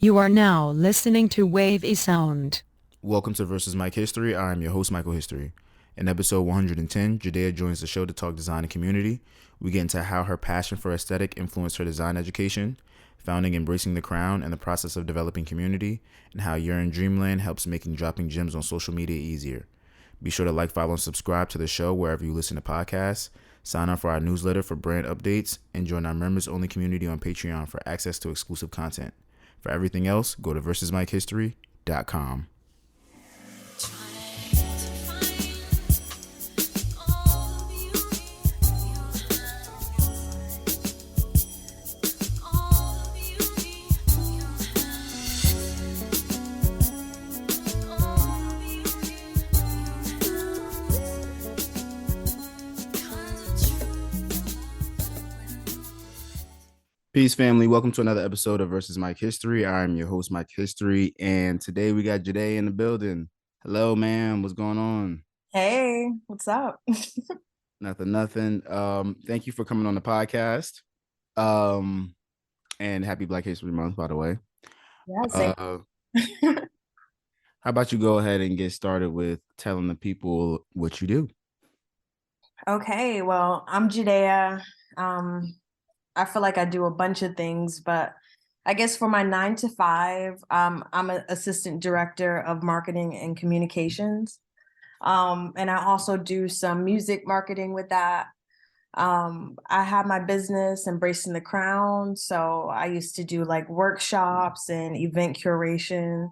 You are now listening to Wave a Sound. Welcome to Versus Mike History. I am your host, Michael History. In episode 110, Jadèa joins the show to talk design and community. We get into how her passion for aesthetic influenced her design education, founding Embracing the Crown and the process of developing community, and how you're in Dreamland helps making dropping gems on social media easier. Be sure to like, follow, and subscribe to the show wherever you listen to podcasts. Sign up for our newsletter for brand updates and join our members-only community on Patreon for access to exclusive content. For everything else, go to versusmikehistory.com. Peace, family. Welcome to another episode of Versus Mike History. I'm your host, Mike History, and today we got Jadèa in the building. Hello, ma'am. What's going on? Hey, what's up? Nothing. Thank you for coming on the podcast. And happy Black History Month, by the way. Yeah, same. How about you go ahead and get started with telling the people what you do? Okay, well, I'm Jadèa. I feel like I do a bunch of things, but I guess for my 9 to 5, I'm an assistant director of marketing and communications. And I also do some music marketing with that. I have my business, Embracing the Crown. So I used to do like workshops and event curation.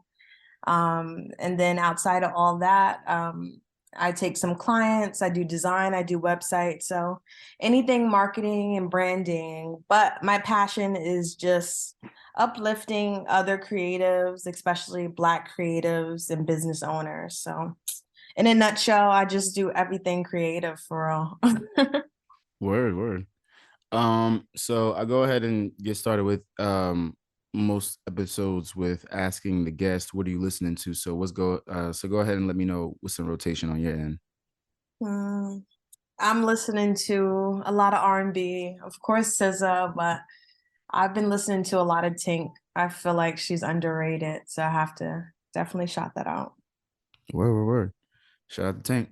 And then outside of all that, I take some clients, I do design, I do websites. So anything marketing and branding. But my passion is just uplifting other creatives, especially Black creatives and business owners. So in a nutshell, I just do everything creative for real. Word. So I go ahead and get started with most episodes with asking the guest, what are you listening to? So go ahead and let me know what's in rotation on your end. I'm listening to a lot of R&B, of course, SZA, but I've been listening to a lot of Tink. I feel like she's underrated, so I have to definitely shout that out. Word. Shout out to Tank.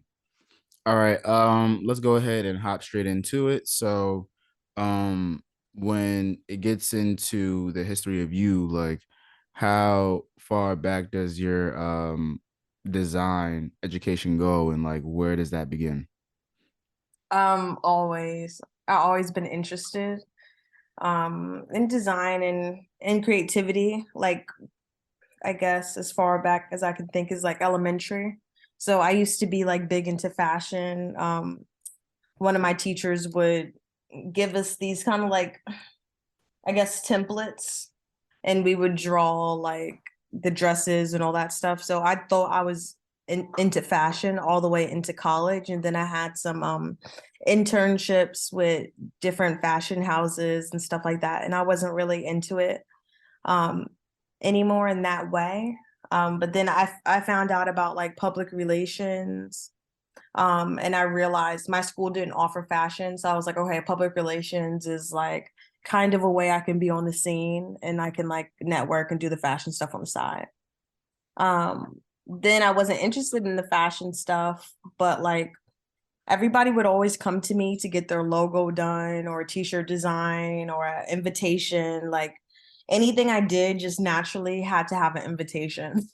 All right. Let's go ahead and hop straight into it. So, when it gets into the history of you, like how far back does your design education go and like where does that begin? Always. I've always been interested in design and in creativity, like I guess as far back as I can think is like elementary. So I used to be like big into fashion. One of my teachers would give us these kind of like, I guess, templates, and we would draw like the dresses and all that stuff. So I thought I was into fashion all the way into college. And then I had some internships with different fashion houses and stuff like that. And I wasn't really into it um, anymore in that way. But then I found out about like public relations. And I realized my school didn't offer fashion. So I was like, okay, public relations is like kind of a way I can be on the scene and I can like network and do the fashion stuff on the side. Then I wasn't interested in the fashion stuff, but like everybody would always come to me to get their logo done or a t-shirt design or an invitation. Like anything I did just naturally had to have an invitation.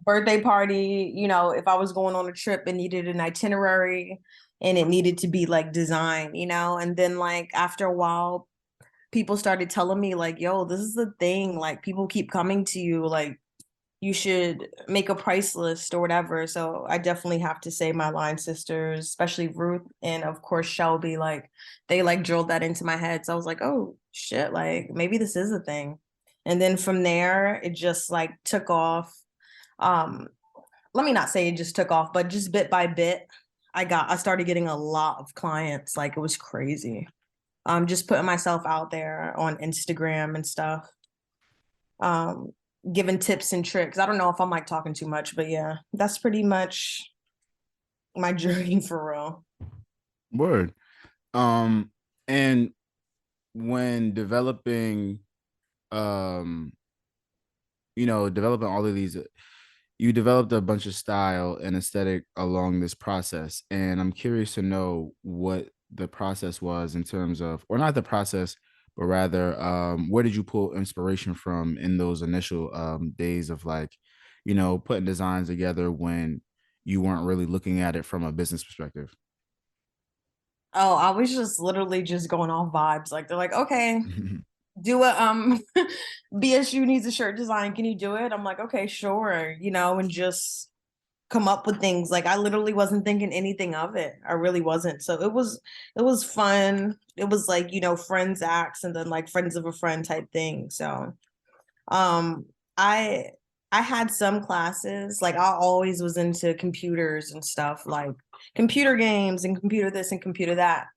Birthday party, if I was going on a trip and needed an itinerary and it needed to be like design, and then like after a while, people started telling me like, yo, this is the thing. Like people keep coming to you, like you should make a price list or whatever. So I definitely have to say my line sisters, especially Ruth and of course Shelby, like they like drilled that into my head. So I was like, oh shit, like maybe this is a thing. And then from there, it just like took off. Um, Let me not say it just took off, but just bit by bit, I started getting a lot of clients. Like it was crazy. Just putting myself out there on Instagram and stuff. Um, Giving tips and tricks. I don't know if I'm like talking too much, but yeah, that's pretty much my journey for real. Word. And when developing developing all of these, you developed a bunch of style and aesthetic along this process. And I'm curious to know what the process was in terms of, or not the process, but rather, where did you pull inspiration from in those initial days of like, putting designs together when you weren't really looking at it from a business perspective? Oh, I was just literally just going off vibes. Like they're like, okay, do a BSU needs a shirt design. Can you do it? I'm like, okay, sure, and just come up with things. Like I literally wasn't thinking anything of it. I really wasn't. So it was fun. It was like, friends acts and then like friends of a friend type thing. So um I I had some classes, like I always was into computers and stuff, like computer games and computer this and computer that.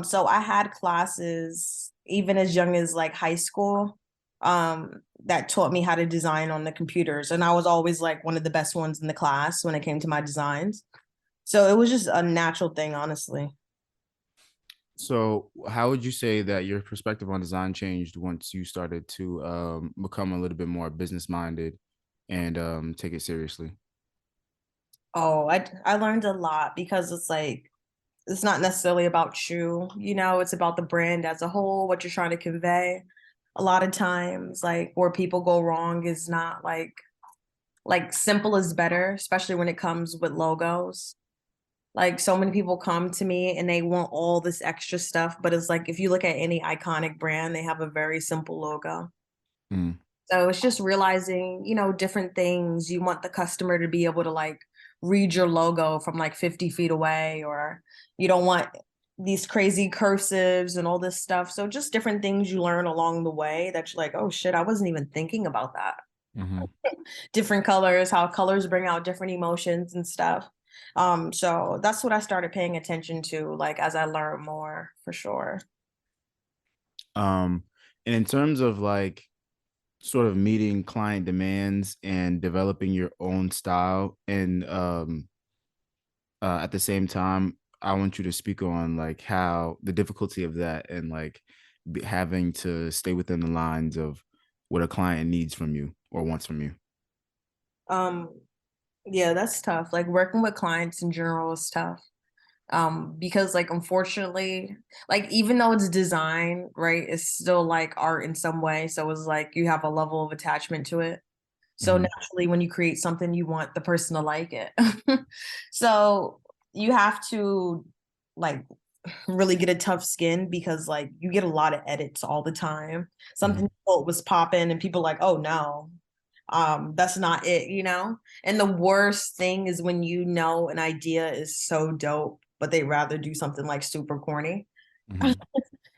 So I had classes even as young as like high school, that taught me how to design on the computers. And I was always like one of the best ones in the class when it came to my designs. So it was just a natural thing, honestly. So, how would you say that your perspective on design changed once you started to become a little bit more business minded and take it seriously? Oh, I learned a lot because it's like it's not necessarily about you, it's about the brand as a whole, what you're trying to convey. A lot of times, like where people go wrong is not like simple is better, especially when it comes with logos. Like so many people come to me and they want all this extra stuff, but it's like if you look at any iconic brand, they have a very simple logo. Mm, So it's just realizing, different things. You want the customer to be able to like read your logo from like 50 feet away, or you don't want these crazy cursives and all this stuff. So just different things you learn along the way that you're like, oh shit, I wasn't even thinking about that. hmm. Different colors, how colors bring out different emotions and stuff. So that's what I started paying attention to, like as I learned more for sure. Um, and in terms of like sort of meeting client demands and developing your own style, and at the same time, I want you to speak on like how the difficulty of that and like having to stay within the lines of what a client needs from you or wants from you. Um, yeah, that's tough. Like working with clients in general is tough. Because like unfortunately, like even though it's design, right, it's still like art in some way. So it's like you have a level of attachment to it. So Hmm. naturally, when you create something, you want the person to like it. So you have to like really get a tough skin because like you get a lot of edits all the time. Something Hmm. you thought was popping and people like, oh no, that's not it. And the worst thing is when an idea is so dope, but they rather do something like super corny. Hmm.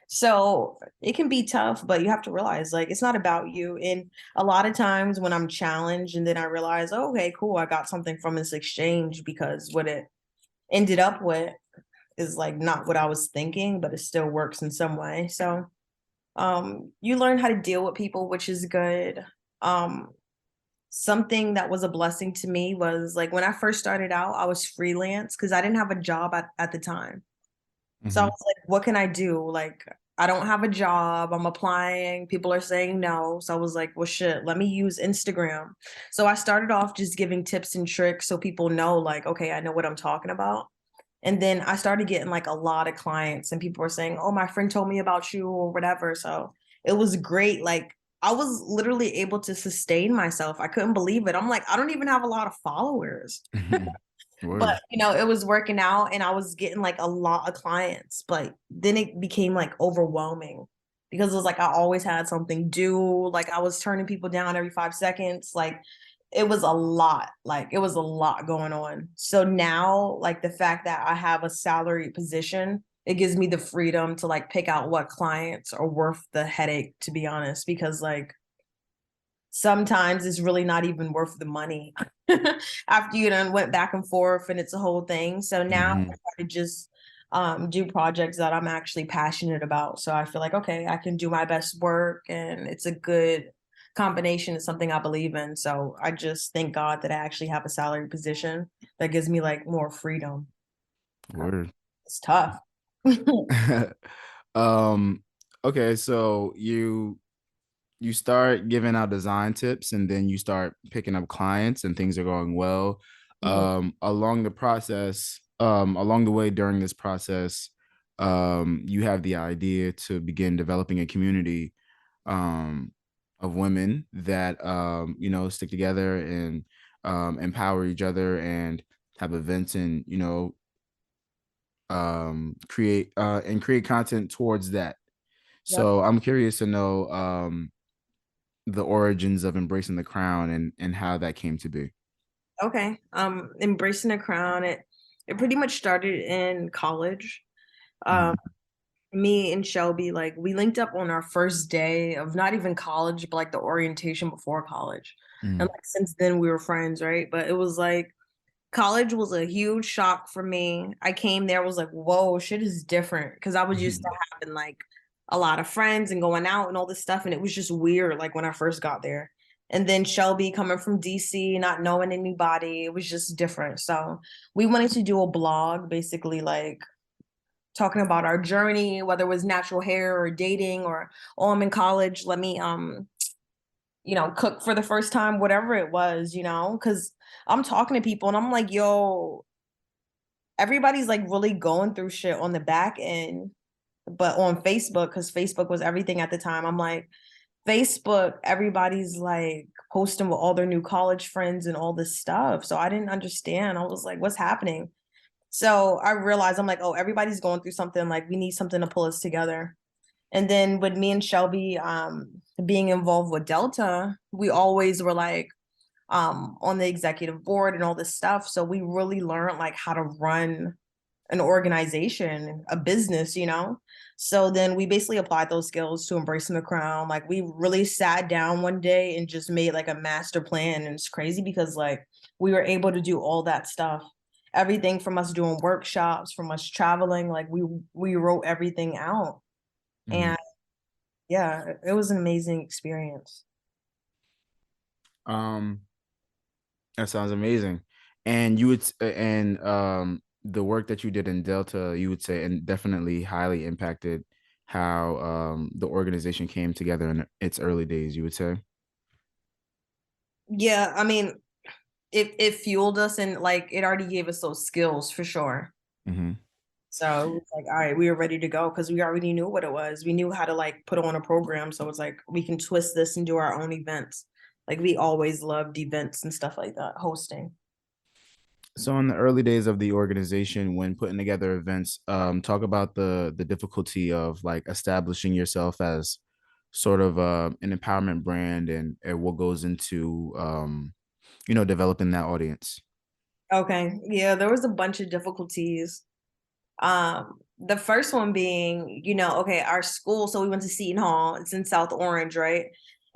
So it can be tough, but you have to realize like it's not about you. And a lot of times when I'm challenged and then I realize, oh, okay, cool, I got something from this exchange because what it ended up with is like not what I was thinking, but it still works in some way. So you learn how to deal with people, which is good. Um Something that was a blessing to me was like when I first started out, I was freelance because I didn't have a job at the time. So I Hmm. was like, what can I do? Like, I don't have a job. I'm applying. People are saying no. So I was like, well, shit, let me use Instagram. So I started off just giving tips and tricks so people know, like, okay, I know what I'm talking about. And then I started getting like a lot of clients, and people were saying, oh, my friend told me about you or whatever. So it was great. Like, I was literally able to sustain myself. I couldn't believe it. I'm like, I don't even have a lot of followers. But Word. it was working out and I was getting like a lot of clients, but then it became like overwhelming because it was like I always had something due, like I was turning people down every 5 seconds. Like it was a lot, like it was a lot going on. So now, like the fact that I have a salary position, it gives me the freedom to like pick out what clients are worth the headache, to be honest, because like sometimes it's really not even worth the money after you done went back and forth and it's a whole thing. So now I Hmm. try to just do projects that I'm actually passionate about. So I feel like, okay, I can do my best work and it's a good combination. It's something I believe in. So I just thank God that I actually have a salary position that gives me like more freedom. Word. It's tough. um, okay, so you start giving out design tips, and then you start picking up clients, and things are going well. Mhm. Along the process, along the way during this process, you have the idea to begin developing a community um, of women that stick together and empower each other and have events and create content towards that. Yep. So I'm curious to know the origins of embracing the crown and how that came to be. Okay. Embracing the crown, it pretty much started in college. Um, Mm-hmm. Me and Shelby, like we linked up on our first day of not even college, but like the orientation before college. And Mm-hmm. like since then we were friends, right? But it was like college was a huge shock for me. I came there, was like, whoa, shit is different. Because I was used to having like a lot of friends and going out and all this stuff. And it was just weird, like when I first got there. And then Shelby coming from DC, not knowing anybody, it was just different. So we wanted to do a blog, basically like talking about our journey, whether it was natural hair or dating or, oh, I'm in college, let me cook for the first time, whatever it was, because I'm talking to people and I'm like, yo, everybody's like really going through shit on the back end, but on Facebook, because Facebook was everything at the time. I'm like, Facebook, everybody's like posting with all their new college friends and all this stuff. So I didn't understand. I was like, what's happening? So I realized I'm like, oh, everybody's going through something. Like, we need something to pull us together. And then with me and Shelby being involved with Delta, we always were like on the executive board and all this stuff. So we really learned like how to run an organization, a business. So then we basically applied those skills to embracing the crown. Like we really sat down one day and just made like a master plan. And it's crazy because like we were able to do all that stuff. Everything from us doing workshops, from us traveling, like we wrote everything out. Mm-hmm. And yeah, it was an amazing experience. Um, that sounds amazing. And the work that you did in Delta, you would say, and definitely highly impacted how the organization came together in its early days, you would say. Yeah, I mean, it fueled us and like it already gave us those skills for sure. Mm-hmm. So it was like, all right, we were ready to go because we already knew what it was. We knew how to like put on a program. So it's like we can twist this and do our own events. Like we always loved events and stuff like that, hosting. So in the early days of the organization, when putting together events, talk about the difficulty of like establishing yourself as sort of an empowerment brand and what goes into developing that audience. Okay. Yeah, there was a bunch of difficulties. The first one being, okay, our school, so we went to Seton Hall, it's in South Orange, right?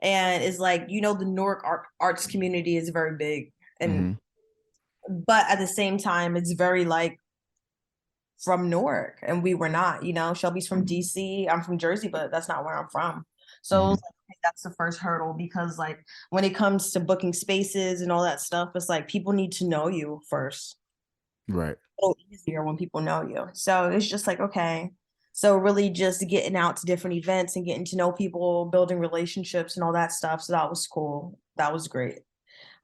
And it's like, the Newark arts community is very big. And Mm-hmm. but at the same time, it's very like from Newark, and we were not. Shelby's from DC, I'm from Jersey, but that's not where I'm from. So it Mm-hmm. was like, okay, that's the first hurdle because like when it comes to booking spaces and all that stuff, it's like people need to know you first. Right. A little easier when people know you. So it's just like, okay. So really just getting out to different events and getting to know people, building relationships and all that stuff. So that was cool. That was great.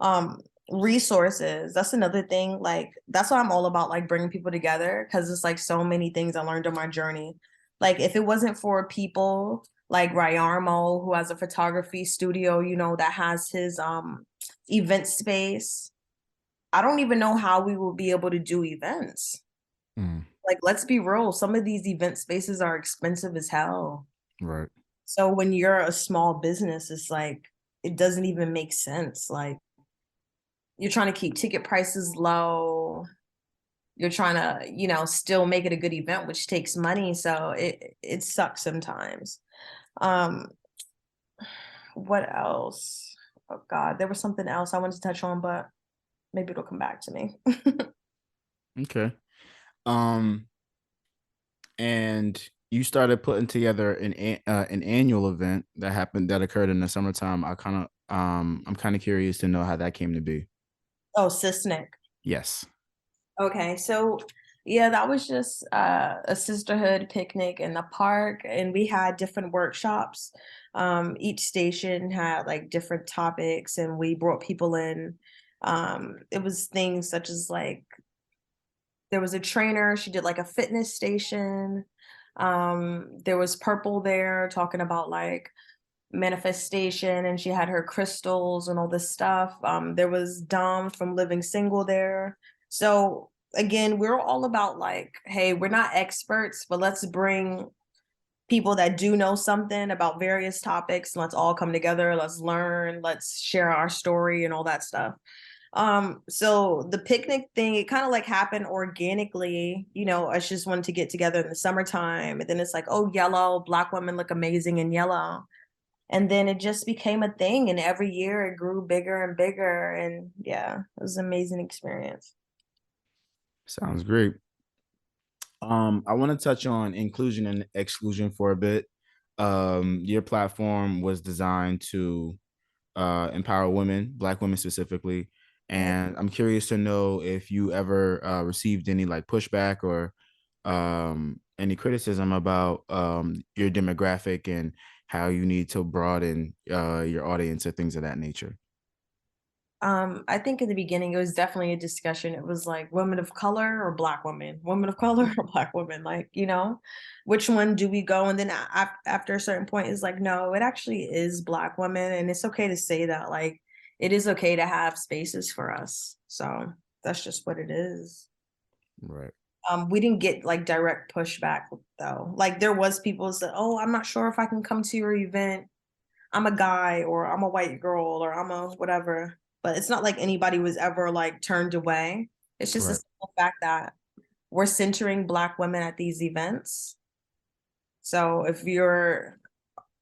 um Resources, that's another thing, like that's what I'm all about, like bringing people together because it's like so many things I learned on my journey. Like if it wasn't for people like Ryarmo, who has a photography studio, that has his event space, I don't even know how we will be able to do events. Mm, Like let's be real, some of these event spaces are expensive as hell. right. So when you're a small business, it's like it doesn't even make sense. Like you're trying to keep ticket prices low. You're trying to, still make it a good event, which takes money. So it sucks sometimes. Um, what else? Oh God, there was something else I wanted to touch on, but maybe it'll come back to me. Okay. Um, and you started putting together an annual event that occurred in the summertime. I'm kind of curious to know how that came to be. Oh, Cisnic. Yes. Okay, so yeah, that was just a sisterhood picnic in the park, and we had different workshops. Each station had like different topics, and we brought people in. It was things such as like there was a trainer, she did like a fitness station. There was Purple there talking about like manifestation, and she had her crystals and all this stuff. There was Dom from Living Single there. So again, we're all about like, hey, we're not experts, but let's bring people that do know something about various topics. Let's all come together. Let's learn. Let's share our story and all that stuff. So the picnic thing, it kind of like happened organically. Us just wanted to get together in the summertime, and then it's like, oh, yellow, Black women look amazing in yellow. And then it just became a thing, and every year it grew bigger and bigger. And yeah, it was an amazing experience. Sounds great. I want to touch on inclusion and exclusion for a bit. Your platform was designed to empower women, Black women specifically. And I'm curious to know if you ever received any like pushback or any criticism about your demographic and how you need to broaden your audience or things of that nature. I think in the beginning it was definitely a discussion. It was like women of color or Black women, women of color or Black women, like, which one do we go? And then after a certain point, it's like, no, it actually is Black women. And it's okay to say that, like, it is okay to have spaces for us. So that's just what it is. Right. We didn't get like direct pushback though. Like there was people who said, oh, I'm not sure if I can come to your event. I'm a guy, or I'm a white girl, or I'm a whatever. But it's not like anybody was ever like turned away. It's just a Right. simple fact that we're centering Black women at these events. So if you're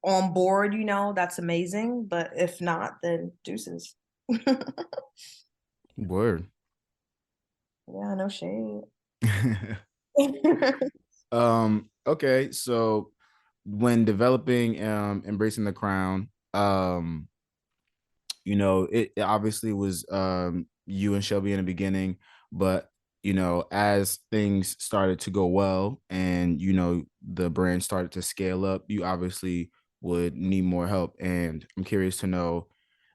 on board, that's amazing. But if not, then deuces. Word. Yeah, no shade. Okay, so when developing Embracing the Crown, it obviously was you and Shelby in the beginning, but as things started to go well and the brand started to scale up, you obviously would need more help. And I'm curious to know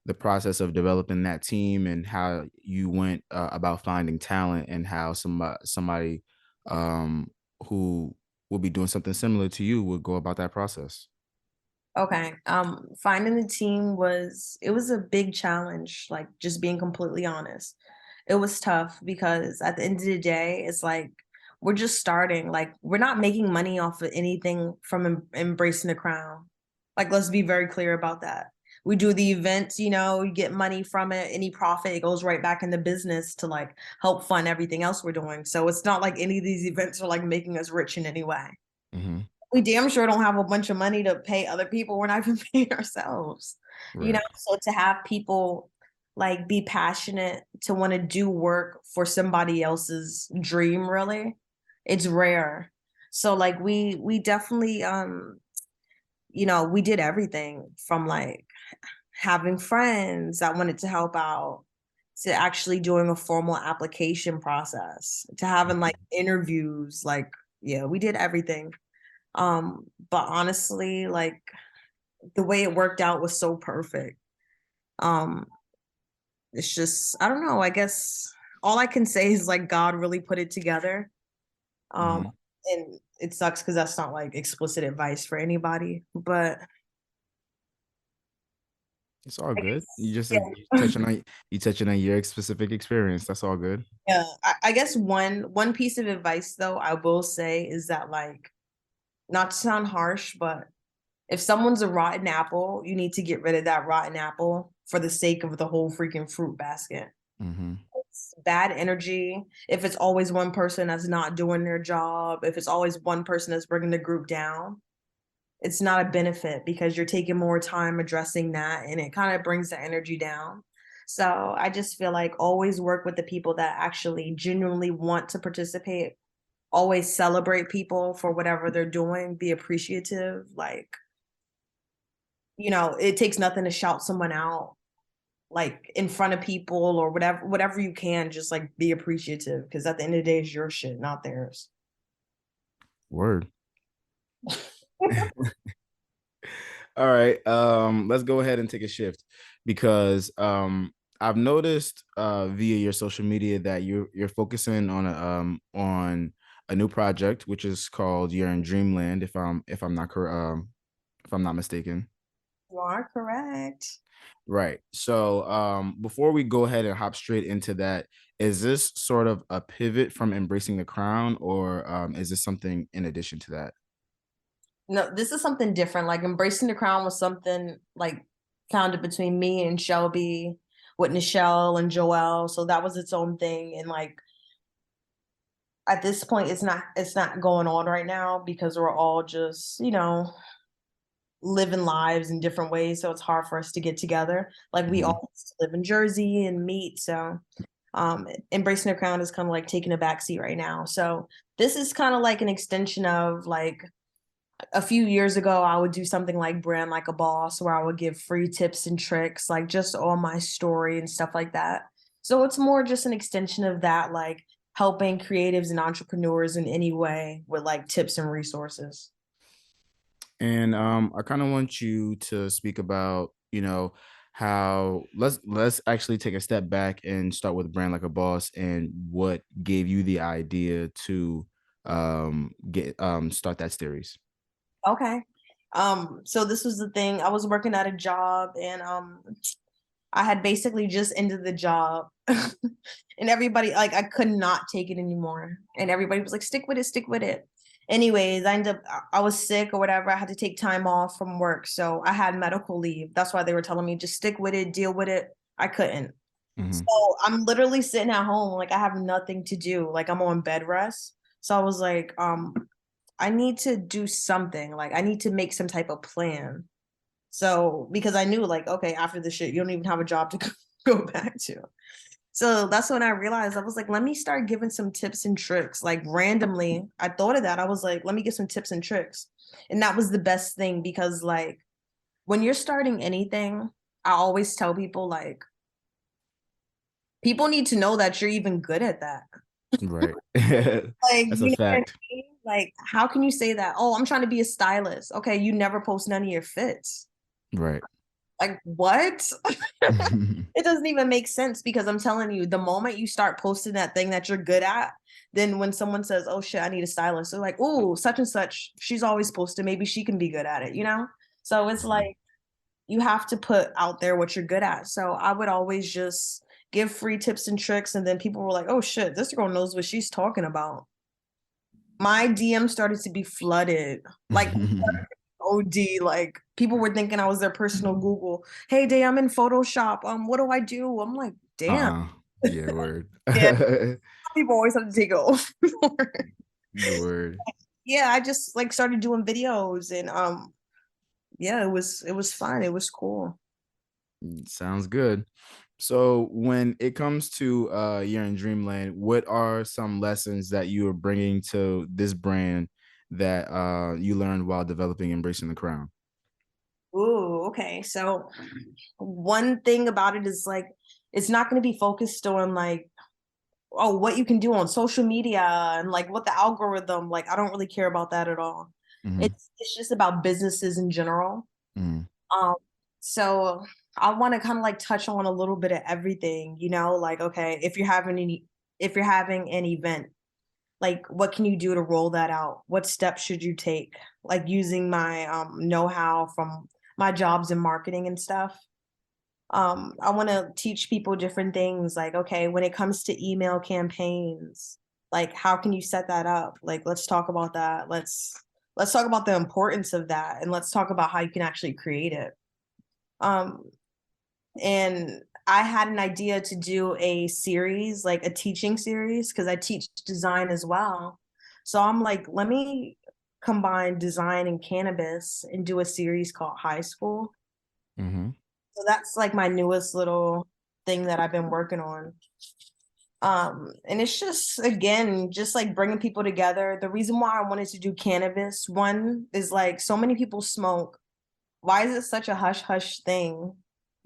the process of developing that team and how you went about finding talent, and how somebody um, who will be doing something similar to you would go about that process. Okay. Finding the team was a big challenge, like just being completely honest. It was tough because at the end of the day, it's like we're just starting. Like we're not making money off of anything from embracing the crown. Like let's be very clear about that. We do the events, you get money from it. Any profit, it goes right back in the business to like help fund everything else we're doing. So it's not like any of these events are like making us rich in any way. Hmm. We damn sure don't have a bunch of money to pay other people. We're not even paying ourselves, Right. So to have people like be passionate to want to do work for somebody else's dream, really, it's rare. So like we definitely we did everything from like having friends that wanted to help out, to actually doing a formal application process, to having like interviews, like yeah, we did everything. But honestly, like the way it worked out was so perfect. Um, it's just, I don't know, I guess all I can say is like God really put it together. Um, Hmm. and it sucks because that's not like explicit advice for anybody, but It's all I good. You guess, just yeah. touching on your specific experience. That's all good. Yeah, I guess one piece of advice though I will say is that, like, not to sound harsh, but if someone's a rotten apple, you need to get rid of that rotten apple for the sake of the whole freaking fruit basket. Hmm. It's bad energy. If it's always one person that's not doing their job, if it's always one person that's bringing the group down, it's not a benefit because you're taking more time addressing that, and it kind of brings the energy down. So I just feel like always work with the people that actually genuinely want to participate. Always celebrate people for whatever they're doing. Be appreciative. Like, it takes nothing to shout someone out like in front of people or whatever you can. Just like be appreciative, because at the end of the day, it's your shit, not theirs. Word. All right. Let's go ahead and take a shift because I've noticed via your social media that you're focusing on a new project which is called You're in Dreamland if I'm not correct if I'm not mistaken. You are correct. Right. So before we go ahead and hop straight into that, is this sort of a pivot from Embracing the Crown, or is this something in addition to that? No, this is something different. Like Embracing the Crown was something like founded between me and Shelby with Nichelle and Joelle. So that was its own thing. And like at this point it's not going on right now because we're all just, living lives in different ways. So it's hard for us to get together. Like we Mhm. all live in Jersey and meet. So Embracing the Crown is kind of like taking a backseat right now. So this is kind of like an extension of like a few years ago, I would do something like Brand Like a Boss, where I would give free tips and tricks, like just on my story and stuff like that. So it's more just an extension of that, like helping creatives and entrepreneurs in any way with like tips and resources. And I kind of want you to speak about, how let's actually take a step back and start with Brand Like a Boss and what gave you the idea to get start that series. Okay. So this was the thing. I was working at a job and I had basically just ended the job. And everybody, like, I could not take it anymore. And everybody was like, stick with it, stick with it. Anyways, I was sick or whatever. I had to take time off from work. So I had medical leave. That's why they were telling me just stick with it, deal with it. I couldn't. So Hmm. I'm literally sitting at home, like, I have nothing to do. Like, I'm on bed rest. So I was like, I need to do something. Like, I need to make some type of plan. So because I knew like, okay, after this shit, you don't even have a job to go back to. So that's when I realized I was like, let me start giving some tips and tricks. Like randomly, I thought of that. I was like, let me get some tips and tricks. And that was the best thing because like when you're starting anything, I always tell people like people need to know that you're even good at that. Right. Like, That's a you know what I fact. mean? Like, how can you say that? Oh, I'm trying to be a stylist. Okay, you never post none of your fits. Right. Like, what? It doesn't even make sense because I'm telling you, the moment you start posting that thing that you're good at, then when someone says, "Oh shit, I need a stylist," they're like, "Oh, such and such, she's always posted. Maybe she can be good at it," you know? So it's like you have to put out there what you're good at. So I would always just give free tips and tricks, and then people were like, "Oh shit, this girl knows what she's talking about." My DM started to be flooded. Like OD, like people were thinking I was their personal Google. Hey, Day, I'm in Photoshop. What do I do? I'm like, damn. Yeah, word. Yeah, people always have to take it over. Word. Yeah, I just like started doing videos and yeah, it was fun. It was cool. Sounds good. So when it comes to You're in Dreamland, what are some lessons that you are bringing to this brand that you learned while developing Embracing the Crown? Ooh, okay. So one thing about it is like it's not going to be focused on like oh what you can do on social media and like what the algorithm like I don't really care about that at all. Hmm. It's just about businesses in general. Hmm. Um, so I want to kind of like touch on a little bit of everything, like okay, if you're having an event, like what can you do to roll that out? What steps should you take? Like using my know-how from my jobs in marketing and stuff. I want to teach people different things like okay, when it comes to email campaigns, like how can you set that up? Like let's talk about that. Let's talk about the importance of that and let's talk about how you can actually create it. Um, and I had an idea to do a series, like a teaching series, because I teach design as well. So I'm like, let me combine design and cannabis and do a series called High School. Hmm. So that's like my newest little thing that I've been working on. And it's just again, just like bringing people together. The reason why I wanted to do cannabis, one is like so many people smoke. Why is it such a hush hush thing?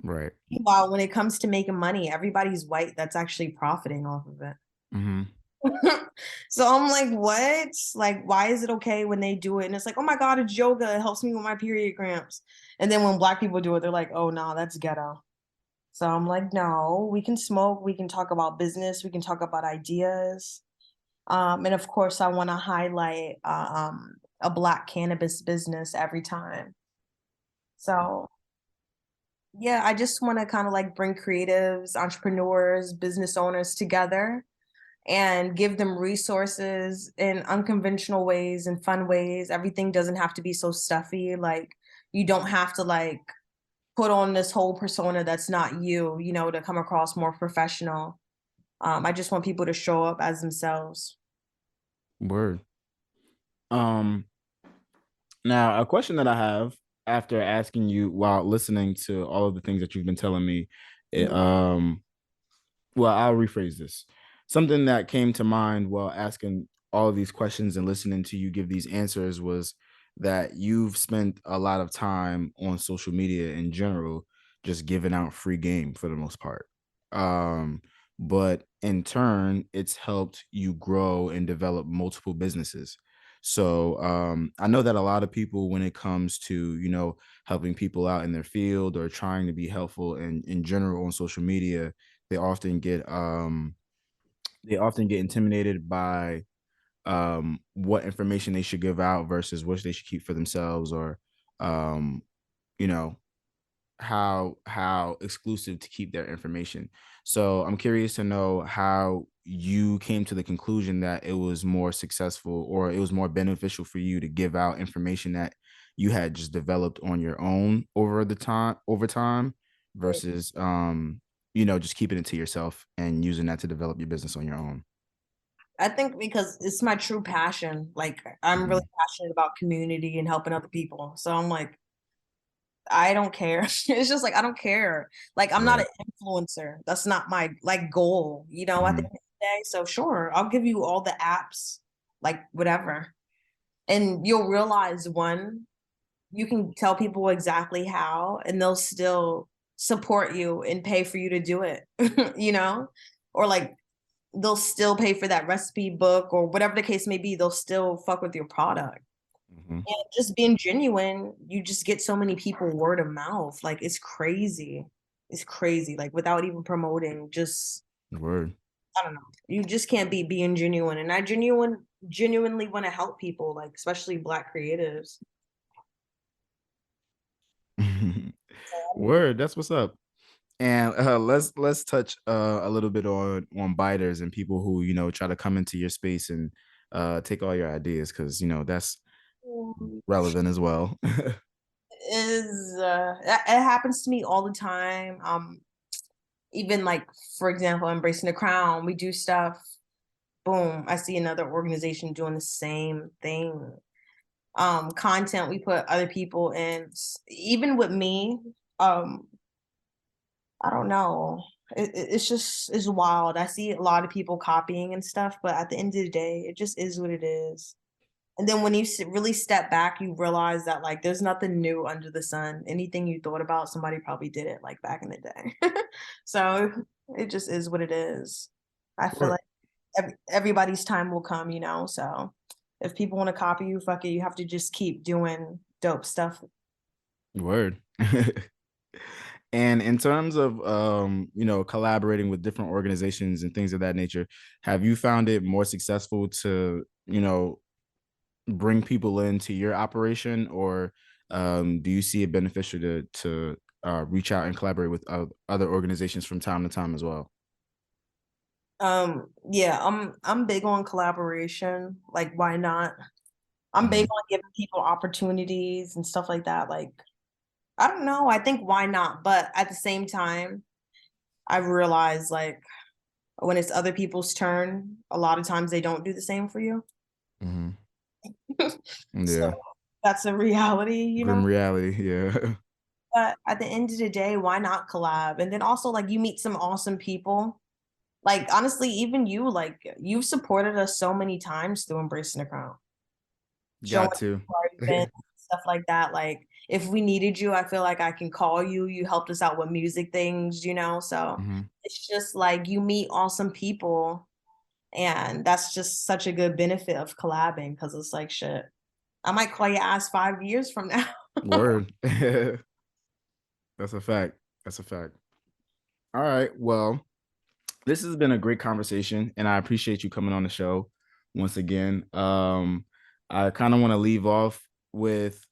Right. Meanwhile, when it comes to making money, everybody's white that's actually profiting off of it. Hmm. So I'm like, what? Like, why is it okay when they do it? And it's like, oh my God, it's yoga. It helps me with my period cramps. And then when Black people do it, they're like, oh no, that's ghetto. So I'm like, no, we can smoke, we can talk about business, we can talk about ideas. And of course, I want to highlight a Black cannabis business every time. So yeah, I just want to kind of like bring creatives, entrepreneurs, business owners together and give them resources in unconventional ways and fun ways. Everything doesn't have to be so stuffy. Like you don't have to like put on this whole persona that's not you, you know, to come across more professional. I just want people to show up as themselves. Word. Um, Now a question that I have after asking you while listening to all of the things that you've been telling me, it, Mhm. well, I'll rephrase this. Something that came to mind while asking all of these questions and listening to you give these answers was that you've spent a lot of time on social media in general, just giving out free game for the most part. Um, but in turn, it's helped you grow and develop multiple businesses. So I know that a lot of people, when it comes to, helping people out in their field or trying to be helpful in general on social media, they often get intimidated by what information they should give out versus what they should keep for themselves, or um, you know how exclusive to keep their information. So I'm curious to know how you came to the conclusion that it was more successful or it was more beneficial for you to give out information that you had just developed on your own over time versus just keeping it to yourself and using that to develop your business on your own. I think because it's my true passion. Like I'm really Mhm. passionate about community and helping other people. So I'm like, I don't care. It's just like I don't care. Like I'm not an Right. influencer. That's not my like goal, you know, at the Mhm. end of the day. So sure, I'll give you all the apps, like whatever. And you'll realize one, you can tell people exactly how and they'll still support you and pay for you to do it, you know? Or like they'll still pay for that recipe book or whatever the case may be, they'll still fuck with your product. Mhm. And just being genuine, you just get so many people word of mouth. Like it's crazy. It's crazy. Like without even promoting, just Word. I don't know. You just can't be being genuine. And I genuinely want to help people, like especially Black creatives. So I mean, Word. That's what's up. And let's touch a little bit on biters and people who try to come into your space and take all your ideas, because that's relevant as well. is it happens to me all the time. Even like for example, embracing the crown, we do stuff. Boom, I see another organization doing the same thing. Content we put other people in, even with me. Um, I don't know. It's just it's wild. I see a lot of people copying and stuff, but at the end of the day, it just is what it is. And then when you really step back, you realize that like there's nothing new under the sun. Anything you thought about, somebody probably did it like back in the day. So it just is what it is. I feel Word. like everybody's time will come, you know. So if people want to copy you, fuck it. You have to just keep doing dope stuff. Word. And in terms of collaborating with different organizations and things of that nature, have you found it more successful to bring people into your operation, or do you see it beneficial to reach out and collaborate with other organizations from time to time as well? Yeah, I'm big on collaboration. Like, why not? I'm big Mhm. on giving people opportunities and stuff like that. Like, I don't know. I think why not? But at the same time, I realize like when it's other people's turn, a lot of times they don't do the same for you. Mhm. So Yeah. that's a reality, you Grim know? reality. Yeah. But at the end of the day, why not collab? And then also like you meet some awesome people. Like honestly, even you, like you've supported us so many times through Embracing the Crown, showing Got up to. to our events, stuff like that. Like if we needed you, I feel like I can call you. You helped us out with music things, you know? So Mhm. it's just like you meet awesome people And that's just such a good benefit of collabing, because it's like, shit, I might call your ass 5 years from now. Word. That's a fact. That's a fact. All right. Well, this has been a great conversation, and I appreciate you coming on the show once again. I kind of want to leave off with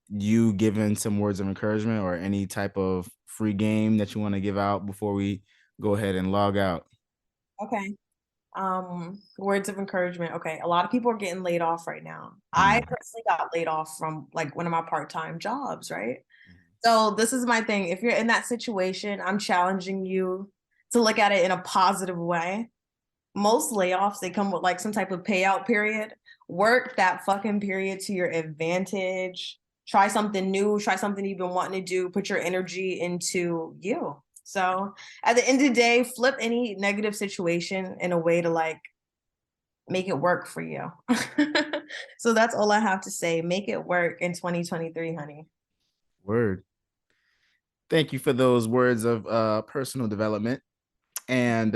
you giving some words of encouragement or any type of free game that you want to give out before we go ahead and log out. Okay. Words of encouragement. Okay. A lot of people are getting laid off right now. I personally got laid off from like one of my part-time jobs, right? So this is my thing. If you're in that situation, I'm challenging you to look at it in a positive way. Most layoffs, they come with like some type of payout period. Work that fucking period to your advantage. Try something new, try something you've been wanting to do, put your energy into you. So at the end of the day, flip any negative situation in a way to like make it work for you. So that's all I have to say. Make it work in 2023, honey. Word. Thank you for those words of personal development. And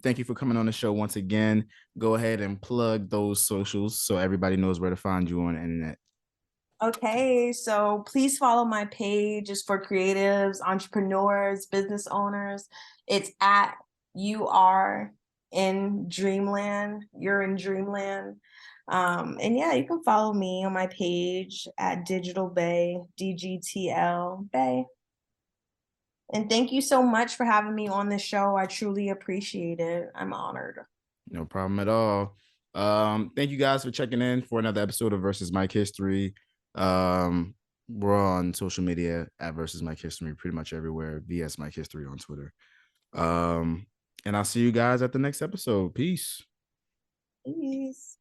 thank you for coming on the show once again. Go ahead and plug those socials so everybody knows where to find you on the internet. Okay, so please follow my page. It's for creatives, entrepreneurs, business owners. It's at You Are in Dreamland. You're in Dreamland. And yeah, you can follow me on my page at Digital Bay, DGTL Bay. And thank you so much for having me on the show. I truly appreciate it. I'm honored. No problem at all. Thank you guys for checking in for another episode of Versus Mike History. We're on social media at Versus Mike History, pretty much everywhere. VS Mike History on Twitter. And I'll see you guys at the next episode. Peace. Peace.